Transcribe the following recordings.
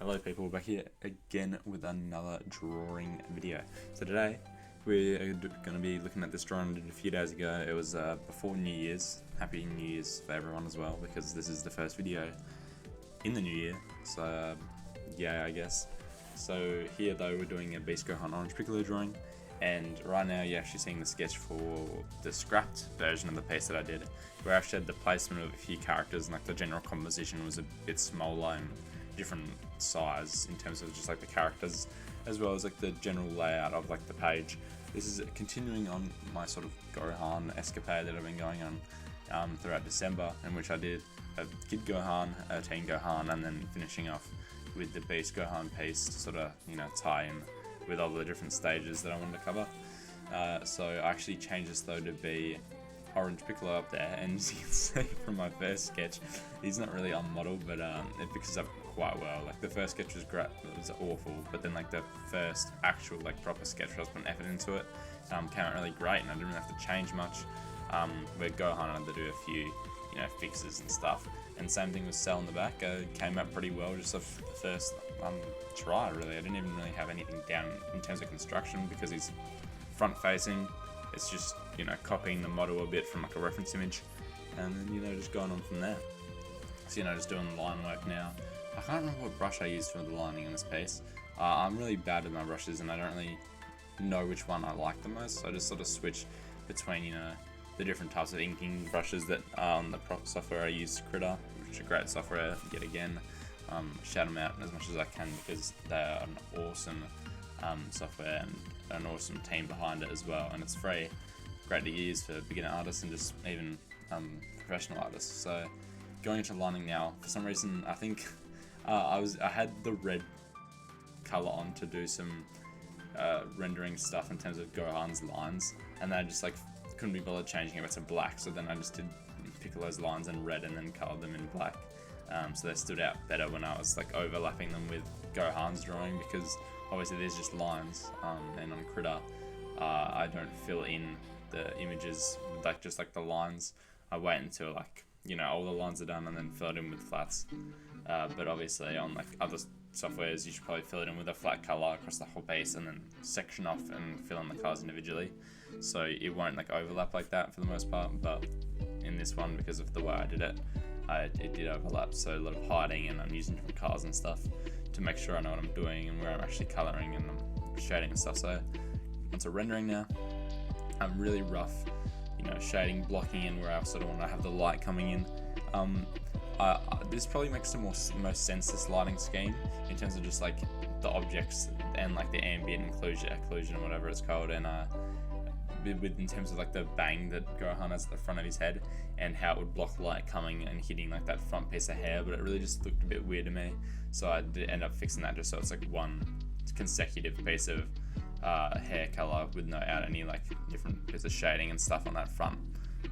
Hello people, we're back here again with another drawing video. So today we're going to be looking at this drawing I did a few days ago. It was before New Year's. Happy New Year's for everyone as well, because this is the first video in the new year. So yeah, I guess. So here though we're doing a Beast Gohan Orange Piccolo drawing, and right now you're actually seeing the sketch for the scrapped version of the piece that I did, where I actually had the placement of a few characters and like the general composition was a bit smaller and different size in terms of just like the characters, as well as like the general layout of like the page. This is continuing on my sort of Gohan escapade that I've been going on throughout December, in which I did a Kid Gohan, a Teen Gohan, and then finishing off with the Beast Gohan piece to sort of, you know, tie in with all the different stages that I wanted to cover. So I actually changed this though to be Orange Piccolo up there, and as you can see from my first sketch, he's not really on model, but it picks up quite well. Like the first sketch was great, it was awful, but then like the first actual like proper sketch where I was putting effort into it came out really great, and I didn't really have to change much. Where Gohan had to do a few, you know, fixes and stuff, and same thing with Cell in the back. Came out pretty well just off the first try. Really, I didn't even really have anything down in terms of construction because he's front facing. It's just, you know, copying the model a bit from like a reference image, and then, you know, just going on from there. So, you know, just doing line work now. I can't remember what brush I used for the lining in this piece. I'm really bad with my brushes, and I don't really know which one I like the most, so I just sort of switch between, you know, the different types of inking brushes that are on the proper software I use, Critter, which is a great software yet again. Shout them out as much as I can because they are an awesome software and an awesome team behind it as well, and it's free, great to use for beginner artists and just even professional artists. So going into lining now, for some reason I think I had the red color on to do some rendering stuff in terms of Gohan's lines, and then I just like couldn't be bothered changing it to black, so then I just did Piccolo's lines in red and then colored them in black. So they stood out better when I was like overlapping them with Gohan's drawing, because obviously there's just lines, and on Critter I don't fill in the images with like just like the lines. I wait until like, you know, all the lines are done and then fill it in with flats. But obviously on like other softwares you should probably fill it in with a flat color across the whole piece and then section off and fill in the colors individually, so it won't like overlap like that for the most part. But in this one, because of the way I did it, it did overlap, so a lot of hiding, and I'm using different colors and stuff to make sure I know what I'm doing and where I'm actually colouring and shading and stuff. So onto rendering now, I'm really rough, you know, shading, blocking in where I sort of want to have the light coming in. This probably makes the most sense, this lighting scheme, in terms of just like the objects and like the ambient occlusion or whatever it's called, and in terms of like the bang that Gohan has at the front of his head and how it would block light coming and hitting like that front piece of hair, but it really just looked a bit weird to me, so I did end up fixing that just so it's like one consecutive piece of hair color without any like different bits of shading and stuff on that front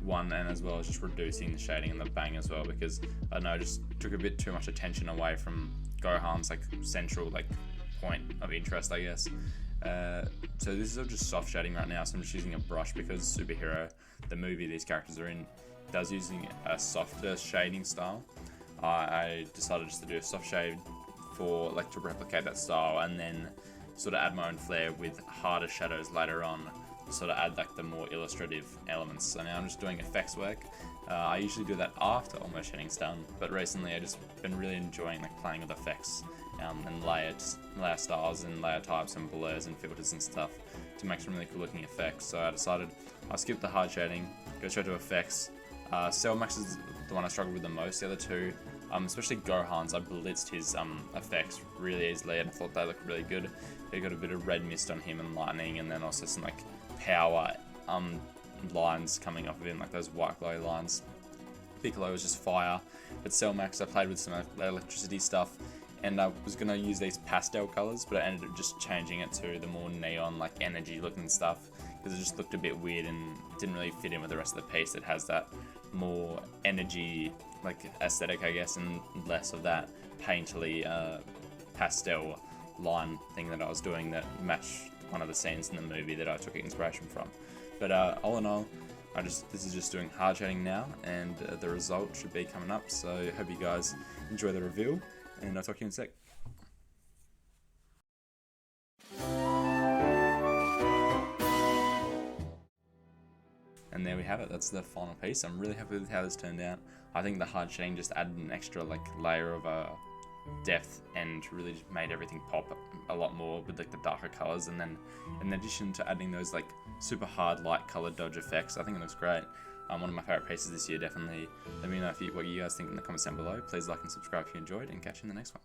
one, and as well as just reducing the shading and the bang as well, because I don't know, I just took a bit too much attention away from Gohan's like central like point of interest, I guess. So this is all just soft shading right now, so I'm just using a brush because Superhero, the movie these characters are in, does using a softer shading style. I decided just to do a soft shade for like to replicate that style, and then sort of add my own flair with harder shadows later on to sort of add like the more illustrative elements. So now I'm just doing effects work. I usually do that after all my shading's done, but recently I just been really enjoying like playing with effects and layer styles and layer types and blurs and filters and stuff to make some really cool looking effects. So I decided I'll skip the hard shading, go straight to effects. Cell Max is the one I struggled with the most. The other two, especially Gohan's, I blitzed his effects really easily, and I thought they looked really good. They got a bit of red mist on him and lightning, and then also some like power lines coming off of him, like those white glow lines. Piccolo was just fire, but Cell Max I played with some electricity stuff, and I was going to use these pastel colors, but I ended up just changing it to the more neon like energy looking stuff, because it just looked a bit weird and didn't really fit in with the rest of the piece. It has that more energy like aesthetic, I guess, and less of that painterly pastel line thing that I was doing that matched one of the scenes in the movie that I took inspiration from. But all in all, this is just doing hard shading now, and the result should be coming up, so hope you guys enjoy the reveal, and I'll talk to you in a sec. And there we have it. That's the final piece. I'm really happy with how this turned out. I think the hard shading just added an extra like layer of depth and really just made everything pop a lot more with like the darker colors. And then in addition to adding those like super hard light color dodge effects, I think it looks great. One of my favorite pieces this year, definitely. Let me know what you guys think in the comments down below. Please like and subscribe if you enjoyed, and catch you in the next one.